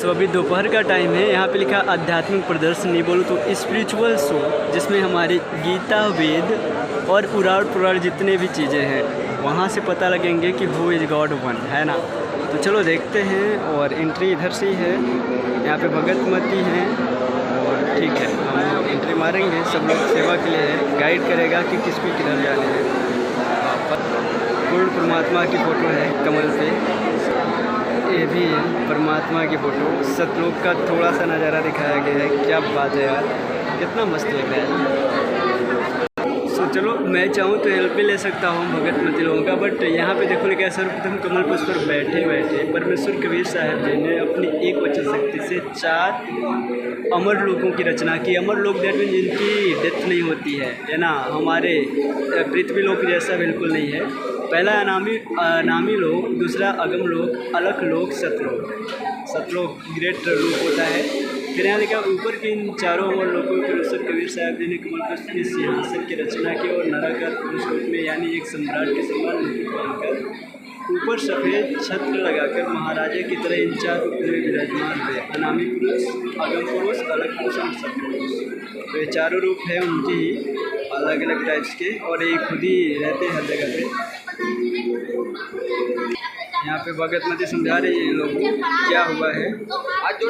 सो अभी दोपहर का टाइम है। यहाँ पे लिखा आध्यात्मिक प्रदर्शनी, बोलो तो स्पिरिचुअल शो, जिसमें हमारी गीता, वेद और पुराण जितने भी चीज़ें हैं वहाँ से पता लगेंगे कि हु इज़ गॉड वन, है ना। तो चलो देखते हैं। और एंट्री इधर से ही है। यहाँ पे भगतमती हैं और ठीक है, हम एंट्री मारेंगे। सब लोग सेवा के लिए है, गाइड करेगा कि किसको किधर जाने हैं। पूर्ण परमात्मा की फ़ोटो है कमल पे, ये भी है परमात्मा की फ़ोटो। सतलोक का थोड़ा सा नज़ारा दिखाया गया है। क्या बात है यार, कितना मस्त लग रहा है। सो चलो, मैं चाहूँ तो हेल्प भी ले सकता हूँ भगतमती लोगों का, बट यहाँ पे देखो क्या सर्वप्रथम कमल पुष्प पर बैठे परमेश्वर कबीर साहब जी ने अपनी एक वचन शक्ति से 4 अमर लोगों की रचना की। अमर लोग दैट मीन जिनकी डेथ नहीं होती है ना। हमारे पृथ्वी लोक जैसा बिल्कुल नहीं है। पहला अनामी लोक, दूसरा अगम लोक, अलख लोक, सतलोक ग्रेट लोक होता है। फिर यहाँ लिखा ऊपर के इन 4 अमर लोगों के परमेश्वर कबीर साहब जी ने कमल पुष्प के सिंहासन की रचना की और नराकार पुरुष रूप में यानी एक सम्राट के समान पहनकर ऊपर सफ़ेद छत्र लगाकर महाराजा की तरह इन 4 रूपों में विराजमान हुए। अनामी पुरुष, अगम पुरुष, अलग पुरुष और सतपुरुष। तो ये 4 रूप हैं उनके ही, अलग अलग टाइप्स के, और ये खुद ही रहते हैं हर जगह पे। यहाँ पे भगतमती समझा रही है लोगों को क्या हुआ है। तो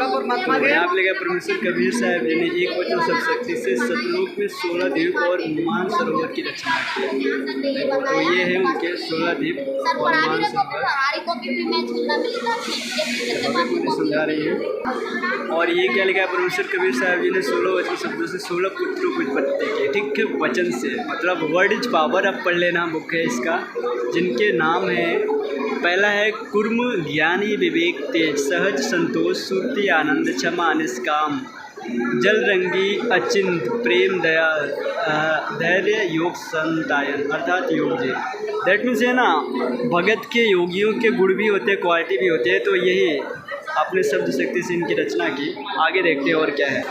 यहाँ पे लगा परमेश्वर कबीर साहब जी ने एक वचन सब शक्ति से सतलोक में 16 द्वीप और मान सरोवर की रचना की। तो ये है उनके 16 द्वीप और मान सरोवर, समझा रही है। और ये क्या लिखा है, परमेश्वर कबीर साहब जी ने 16 वचन शब्दों से 16 पुत्रों को उत्पत्ति की। ठीक है, वचन से मतलब वर्ड इज पावर। अब पढ़ लेना, बुक है इसका, जिनके नाम है, पहला है कुर्म, ज्ञानी, विवेक, तेज, सहज, संतोष, सुरति, आनंद, क्षमा, निष्काम, जल रंगी, अचिंत, प्रेम, दया, धैर्य, योग, संतायन अर्थात योग जी। दैट मीन्स है ना, भगत के योगियों के गुण भी होते हैं, क्वालिटी भी होते हैं। तो यही अपने शब्द शक्ति से इनकी रचना की। आगे देखते हैं और क्या है।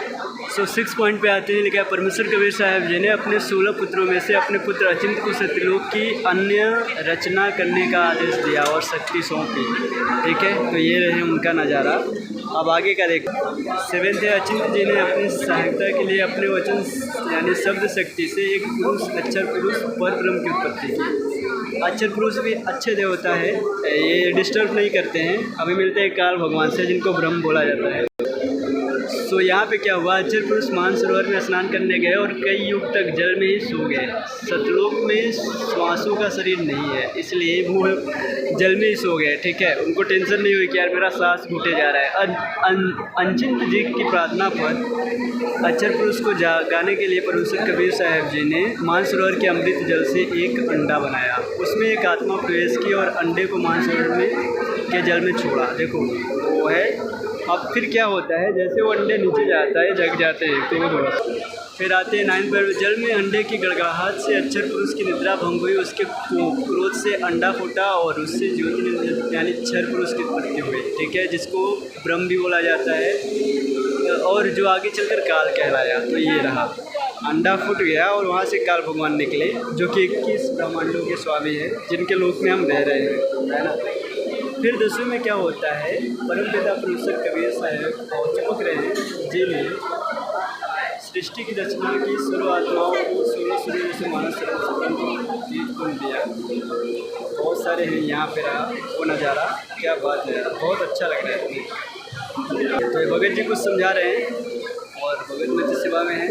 सो 6 पॉइंट पे आते हैं। लिखा है परमेश्वर कबीर साहब जी ने अपने 16 पुत्रों में से अपने पुत्र अचिंत को सतलोक की अन्य रचना करने का आदेश दिया और शक्ति सौंपी। ठीक है, तो ये रहे उनका नज़ारा। अब आगे का देख। 7 है, अचिंत जी ने अपनी सहायता के लिए अपने वचन यानी शब्द शक्ति से एक पुरुष, अक्षर पुरुष, पर ब्रह्म की उत्पत्ति की। अक्षर पुरुष भी अच्छे देवता है, ये डिस्टर्ब नहीं करते हैं। अभी मिलते हैं काल भगवान से, जिनको ब्रह्म बोला जाता है। तो यहाँ पे क्या हुआ, अक्षर पुरुष मानसरोवर में स्नान करने गए और कई युग तक जल में ही सो गए। सतलोक में श्वासों का शरीर नहीं है, इसलिए वो जल में ही सो गए। ठीक है, उनको टेंशन नहीं हुई कि यार मेरा सांस घुटे जा रहा है। अचिंत जी की प्रार्थना पर अक्षर पुरुष को गाने के लिए परमेश्वर कबीर साहब जी ने मानसरोवर के अमृत जल से एक अंडा बनाया। उसमें एक आत्मा प्रवेश की और अंडे को मानसरोवर के जल में छोड़ा। देखो वो है। अब फिर क्या होता है, जैसे वो अंडे नीचे जाता है, जग जाते हैं तो थोड़ा। फिर आते हैं 9 पर, जल में अंडे की गड़गड़ाहट से अक्षर पुरुष की निद्रा भंग हुई। उसके क्रोध से अंडा फूटा और उससे ज्योति यानी क्षर पुरुष की उत्पत्ति हुई। ठीक है, जिसको ब्रह्म भी बोला जाता है और जो आगे चलकर काल कहलाया। तो ये रहा, अंडा फूट गया और वहाँ से काल भगवान निकले, जो कि 21 ब्रह्मांडों के स्वामी हैं, जिनके लोक में हम रह रहे हैं, है ना। फिर 10वें में क्या होता है, परमपिता परमेश्वर कबीर साहब और चमक रहे जी ने सृष्टि की रचना की। सर्व आत्माओं को 16 सूर्यों से मानस जीत को दिया। बहुत सारे हैं यहाँ पे रहा वो नज़ारा। क्या बात है, बहुत अच्छा लग रहा है। तो ये भगत जी कुछ समझा रहे हैं और भगतमती सेवा में है।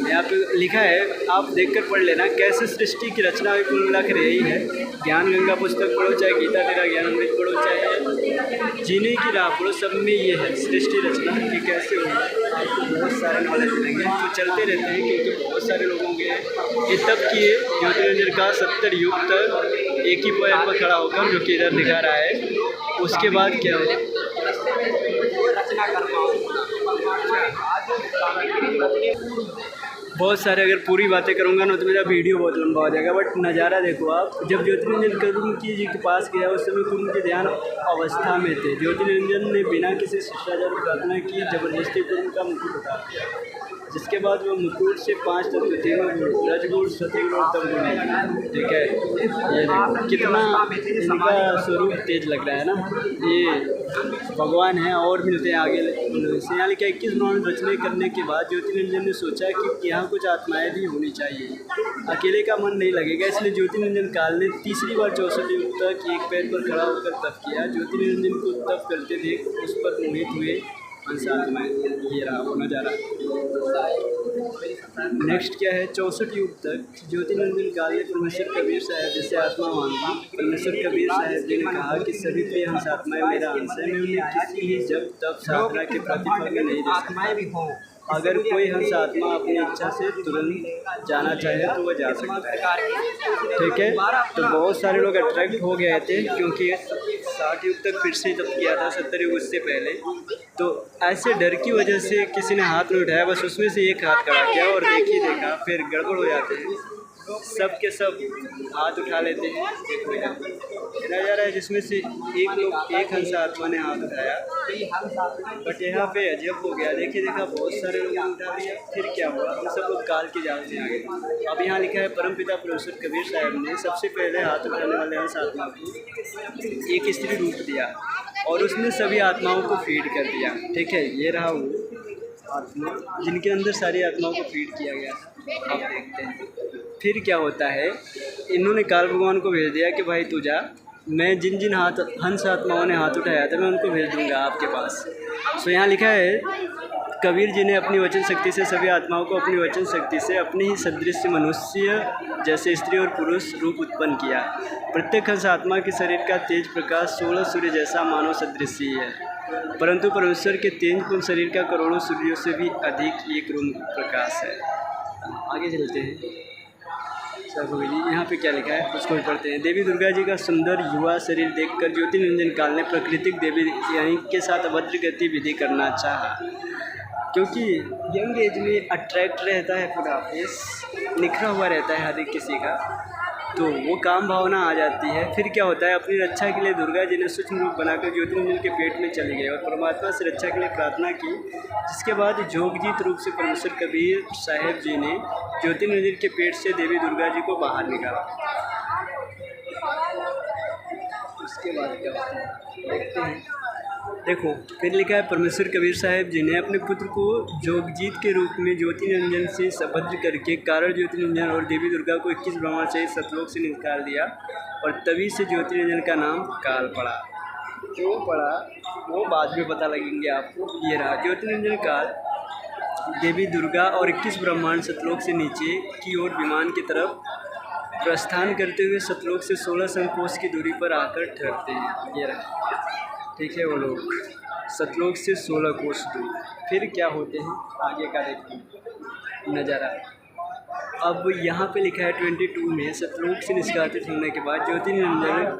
यहाँ पे लिखा है, आप देखकर पढ़ लेना, कैसे सृष्टि की रचना हुई। कुल मिलाकर यही है। ज्ञान गंगा पुस्तक पढ़ो, चाहे गीता तेरा ज्ञान अमृत पढ़ो, चाहे जीने की राह पढ़ो, सब में ये है सृष्टि रचना कि कैसे हुई। आपको बहुत सारे नॉलेज मिलेंगे। तो चलते रहते हैं, क्योंकि बहुत सारे लोगों के ये तब किए ज्योतिर्लिंग का 70 युग तक एक ही पैर पर खड़ा होकर, जो कि इधर दिखा रहा है। उसके बाद क्या हो, बहुत सारे, अगर पूरी बातें करूंगा ना तो मेरा वीडियो बहुत लंबा हो जाएगा। बट नज़ारा देखो आप। जब ज्योतिर्लिंजन कुर्म जी के पास गया, उस समय कुर्म के ध्यान अवस्था में थे। ज्योतिर्लिंजन ने बिना किसी शिष्टाचार की प्रार्थना की जबरदस्ती कुर्म का मुकुट उतार दिया। जिसके बाद वो मुकुट से 5 तत्व तीनों गुण रजगुण सतगुण और तमगुण, ठीक है। ये देखो कितना इनका स्वरूप तेज लग रहा है ना, ये भगवान हैं और मिलते हैं आगे। यहाँ लिखा 21 ब्रह्मांड रचने करने के बाद ज्योतिरंजन ने सोचा कि यहाँ कुछ आत्माएं भी होनी चाहिए, अकेले का मन नहीं लगेगा, इसलिए ज्योतिरंजन काल ने तीसरी बार 64 युग तक एक पैर पर खड़ा होकर तप किया। ज्योतिरंजन को तप करते देख उस पर मोहित हुए हंसात्माएं। ये रहा वो नज़ारा। नेक्स्ट क्या है, 64 युग तक ज्योतिरंजन काल ने परमेश्वर कबीर साहब जैसे आत्मा मांगी। परमेश्वर कबीर साहब जी ने कहा कि सभी प्रिय हंस आत्माएं मेरा अंश है, मैं उन्हें किसी ही जब तब साधना के प्रतिफल में नहीं दे सकता। अगर कोई हंस आत्मा अपनी इच्छा से तुरंत जाना चाहे तो वह जा सकता है, ठीक है। तो बहुत सारे लोग अट्रैक्ट हो गए थे क्योंकि 60 युग तक फिर से जब किया था, 70 युग उससे पहले। तो ऐसे डर की वजह से किसी ने हाथ नहीं उठाया, बस उसमें से एक हाथ खड़ा किया और देखा फिर गड़बड़ हो जाते हैं, सब के सब हाथ उठा लेते हैं। देखा जा रहा है जिसमें से एक हंस आत्मा ने हाथ उठाया, बट यहाँ पे अजब हो गया। देखा बहुत सारे लोगों ने उठा लिया, फिर क्या हुआ, हम सब लोग काल के जाल में आ गए। अब यहाँ लिखा है परमपिता परमेश्वर कबीर साहब ने सबसे पहले हाथ उठाने वाले हंस आत्मा को एक स्त्री रूप दिया और उसने सभी आत्माओं को फीड कर दिया, ठीक है। ये रहा वो आत्मा जिनके अंदर सारी आत्माओं को फीड किया गया। अब देखते हैं फिर क्या होता है। इन्होंने काल भगवान को भेज दिया कि भाई तू जा, मैं जिन हंस आत्माओं ने हाथ उठाया था मैं उनको भेज दूंगा आपके पास। सो यहाँ लिखा है कबीर जी ने अपनी वचन शक्ति से सभी आत्माओं को अपनी वचन शक्ति से अपने ही सदृश मनुष्य जैसे स्त्री और पुरुष रूप उत्पन्न किया। प्रत्येक हंस आत्मा के शरीर का तेज प्रकाश 16 सूर्य जैसा मानव सदृश ही है, परंतु परमेश्वर के तेज पूर्ण शरीर का करोड़ों सूर्यों से भी अधिक एक रूप प्रकाश है। आगे चलते हैं। यहाँ पे क्या लिखा है उसको भी पढ़ते हैं। देवी दुर्गा जी का सुंदर युवा शरीर देखकर ज्योतिरंजन काल ने प्राकृतिक देवी यानी के साथ अभद्र गतिविधि करना चाहा, क्योंकि यंग एज में अट्रैक्ट रहता है, पूरा फेस निखरा हुआ रहता है हर एक किसी का, तो वो काम भावना आ जाती है। फिर क्या होता है, अपनी रक्षा के लिए दुर्गा जी ने सूक्ष्म रूप बनाकर ज्योतिरंजन के पेट में चली गई और परमात्मा से रक्षा के लिए प्रार्थना की, जिसके बाद जोगजीत रूप से परमेश्वर कबीर साहब जी ने ज्योतिरंजन के पेट से देवी दुर्गा जी को बाहर निकाला। उसके बाद क्या होता है देखते हैं। देखो फिर लिखा है परमेश्वर कबीर साहब जी ने अपने पुत्र को जोगजीत के रूप में ज्योतिरंजन से संबद्ध करके कारण ज्योतिरंजन और देवी दुर्गा को 21 ब्रह्मांड से सतलोक से निकाल दिया और तभी से ज्योतिरंजन का नाम काल पड़ा। क्यों पड़ा वो बाद में पता लगेंगे आपको। ये रहा ज्योतिरंजन काल देवी दुर्गा और 21 ब्रह्मांड सतलोक से नीचे की ओर विमान की तरफ प्रस्थान करते हुए सतलोक से 16 संकोश की दूरी पर आकर ठहरते हैं। ये रहा, ठीक है। वो लोग सतलोक से 16 कोस दूर। फिर क्या होते हैं आगे का देखते हैं नज़ारा। अब यहाँ पे लिखा है 22 में सतलोक से निष्कासित होने के बाद ज्योतिरंजन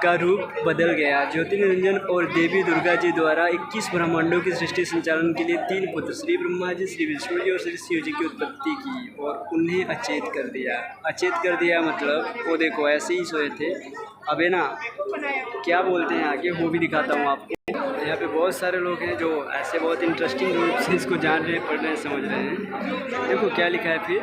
का रूप बदल गया। ज्योतिरंजन और देवी दुर्गा जी द्वारा 21 ब्रह्मांडों की सृष्टि संचालन के लिए 3 पुत्र श्री ब्रह्मा जी, श्री विष्णु जी और श्री शिव जी की उत्पत्ति की और उन्हें अचेत कर दिया। अचेत कर दिया मतलब वो देखो ऐसे ही सोए थे। अब है ना क्या बोलते हैं आगे वो भी दिखाता हूँ आपको। यहाँ पे बहुत सारे लोग हैं जो ऐसे बहुत इंटरेस्टिंग रूप से इसको जान रहे हैं, पढ़ रहे हैं, समझ रहे हैं। देखो क्या लिखा है फिर,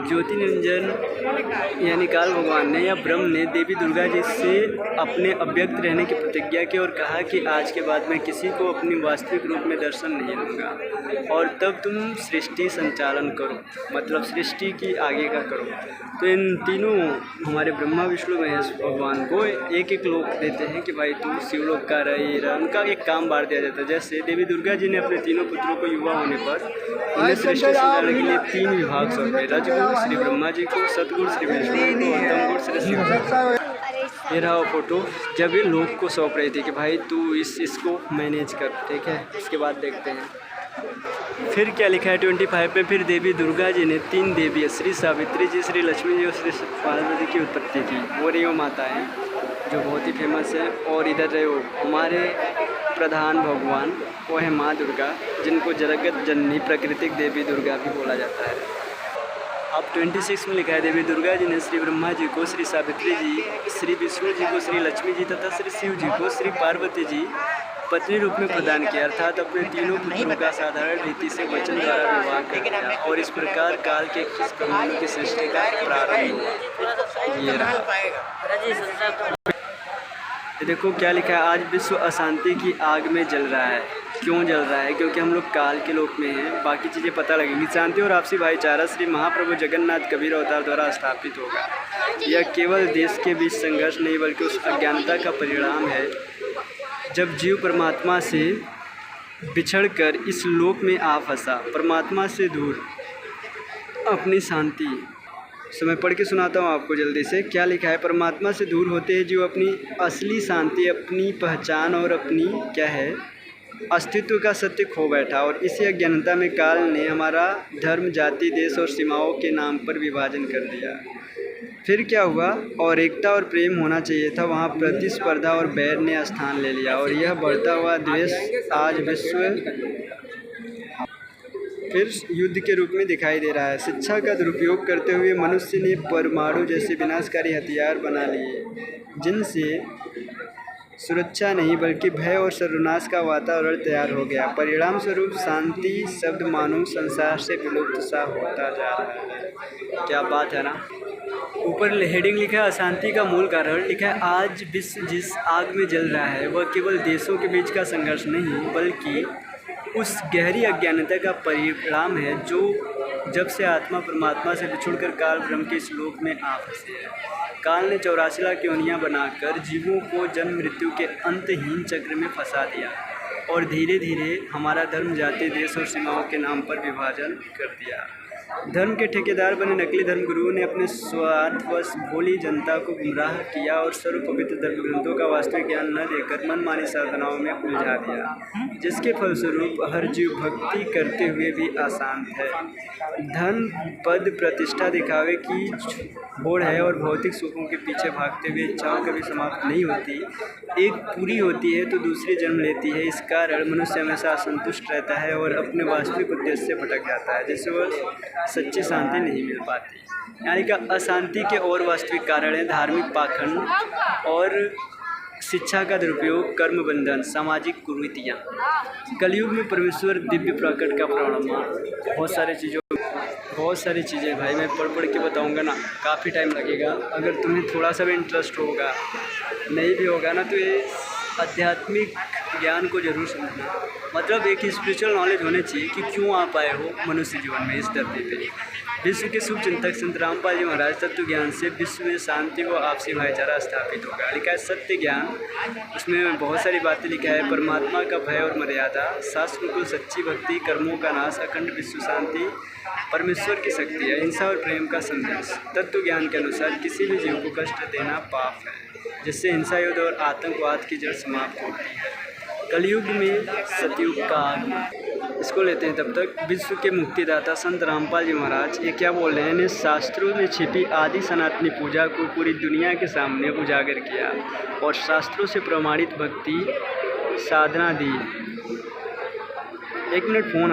ज्योतिरंजन यानी काल भगवान ने या ब्रह्म ने देवी दुर्गा जी से अपने अव्यक्त रहने की प्रतिज्ञा की और कहा कि आज के बाद मैं किसी को अपनी वास्तविक रूप में दर्शन नहीं दूंगा और तब तुम सृष्टि संचालन करो, मतलब सृष्टि की आगे का करो। तो इन तीनों हमारे ब्रह्मा विष्णु महेश भगवान को एक एक लोक देते हैं कि भाई तू शिवलोक का रहा, उनका एक काम बांट दिया जाता है। जैसे देवी दुर्गा जी ने अपने तीनों पुत्रों को युवा होने पर उन्हें सृष्टि संचालन के लिए 3 विभाग सौंपे, रजगुण श्री ब्रह्मा जी को, सतगुण श्री विष्णु को और तमगुण श्री शिव जी को। ये रहा वो फोटो जब ये लोक को सौंप रही थी कि भाई तू इसको मैनेज कर, ठीक है। इसके बाद देखते हैं फिर क्या लिखा है 25 पे। फिर देवी दुर्गा जी ने 3 देवी श्री सावित्री जी, श्री लक्ष्मी जी और श्री पार्वती की उत्पत्ति की। वो रही वो माता है जो बहुत ही फेमस है। और इधर रहे वो हमारे प्रधान भगवान, वो है माँ दुर्गा, जिनको जगत जननी प्राकृतिक देवी दुर्गा भी बोला जाता है। अब 26 में लिखा है देवी दुर्गा जी ने श्री ब्रह्मा जी को, श्री सावित्री जी, श्री विष्णु जी को, श्री लक्ष्मी जी तथा श्री शिव जी को, श्री पार्वती जी, पत्नी रूप में प्रदान किया, अर्थात अपने तीनों पुत्रों का साधारण रीति से वचन द्वारा विवाह कर दिया और इस प्रकार काल के 21 ब्रह्मांडों की सृष्टि का प्रारंभ हुआ। ये रहा। ये देखो क्या लिखा है, आज विश्व अशांति की आग में जल रहा है। क्यों जल रहा है? क्योंकि हम लोग काल के लोक में हैं। बाकी चीज़ें पता लगेंगी। शांति और आपसी भाईचारा श्री महाप्रभु जगन्नाथ कबीर अवतार द्वारा स्थापित होगा। यह केवल देश के बीच संघर्ष नहीं बल्कि उस अज्ञानता का परिणाम है जब जीव परमात्मा से बिछड़कर इस लोक में आ फंसा। परमात्मा से दूर अपनी शांति, सो मैं पढ़ के सुनाता हूँ आपको जल्दी से। क्या लिखा है, परमात्मा से दूर होते हैं जो अपनी असली शांति, अपनी पहचान और अपनी क्या है अस्तित्व का सत्य खो बैठा। और इसी अज्ञानता में काल ने हमारा धर्म, जाति, देश और सीमाओं के नाम पर विभाजन कर दिया। फिर क्या हुआ, और एकता और प्रेम होना चाहिए था, वहाँ प्रतिस्पर्धा और बैर ने स्थान ले लिया। और यह बढ़ता हुआ द्वेष आज विश्व फिर युद्ध के रूप में दिखाई दे रहा है। शिक्षा का दुरुपयोग करते हुए मनुष्य ने परमाणु जैसे विनाशकारी हथियार बना लिए जिनसे सुरक्षा नहीं बल्कि भय और सर्वनाश का वातावरण तैयार हो गया। परिणाम स्वरूप शांति शब्द मानो संसार से विलुप्त सा होता जा रहा है। क्या बात है ना। ऊपर हेडिंग लिखा है अशांति का मूल कारण। लिखा है आज विश्व जिस आग में जल रहा है वह केवल देशों के बीच का संघर्ष नहीं बल्कि उस गहरी अज्ञानता का परिणाम है जो जब से आत्मा परमात्मा से बिछुड़कर काल ब्रह्म के श्लोक में आ फंसे है। काल ने 84 लाख योनियाँ बनाकर जीवों को जन्म मृत्यु के अंतहीन चक्र में फंसा दिया और धीरे धीरे हमारा धर्म, जाति, देश और सीमाओं के नाम पर विभाजन कर दिया। धर्म के ठेकेदार बने नकली धर्म गुरुओं ने अपने स्वार्थवश भोली जनता को गुमराह किया और सर्व पवित्र धर्म ग्रंथों का वास्तविक ज्ञान न देकर मनमानी साधनाओं में उलझा दिया, जिसके फलस्वरूप हर जीव भक्ति करते हुए भी अशांत है। धन, पद, प्रतिष्ठा दिखावे की होड़ है और भौतिक सुखों के पीछे भागते हुए इच्छाओं कभी समाप्त नहीं होती। एक पूरी होती है तो दूसरी जन्म लेती है। इस कारण मनुष्य हमेशा असंतुष्ट रहता है और अपने वास्तविक उद्देश्य से भटक जाता है, जिससे वह सच्ची शांति नहीं मिल पाती। यानी कि अशांति के और वास्तविक कारण है धार्मिक पाखंड और शिक्षा का दुरुपयोग, कर्म बंधन, सामाजिक कुरीतियाँ। कलयुग में परमेश्वर दिव्य प्रकट का प्रमाण। बहुत सारी चीज़ें भाई मैं पढ़ के बताऊंगा ना, काफ़ी टाइम लगेगा। अगर तुम्हें थोड़ा सा भी इंटरेस्ट होगा, नहीं भी होगा ना, तो ये आध्यात्मिक ज्ञान को जरूर समझना। मतलब एक स्पिरिचुअल नॉलेज होनी चाहिए कि क्यों आप आए हो मनुष्य जीवन में इस धरती पे। विश्व के शुभ चिंतक संत रामपाल जी महाराज तत्व ज्ञान से विश्व में शांति व आपसी भाईचारा स्थापित होगा। लिखा है सत्य ज्ञान, उसमें बहुत सारी बातें लिखा है। परमात्मा का भय और मर्यादा, शास्त्र कुल, सच्ची भक्ति, कर्मों का नाश, अखंड विश्व शांति, परमेश्वर की शक्ति, अहिंसा और प्रेम का संदेश। तत्व ज्ञान के अनुसार किसी भी जीव को कष्ट देना पाप है, जिससे हिंसा, युद्ध और आतंकवाद की जड़ समाप्त होती है। कलयुग में सतयुग का आग, इसको लेते हैं। तब तक विश्व के मुक्तिदाता संत रामपाल जी महाराज ये क्या बोल रहे हैं, ने शास्त्रों में छिपी आदि सनातनी पूजा को पूरी दुनिया के सामने उजागर किया और शास्त्रों से प्रमाणित भक्ति साधना दी। एक मिनट फ़ोन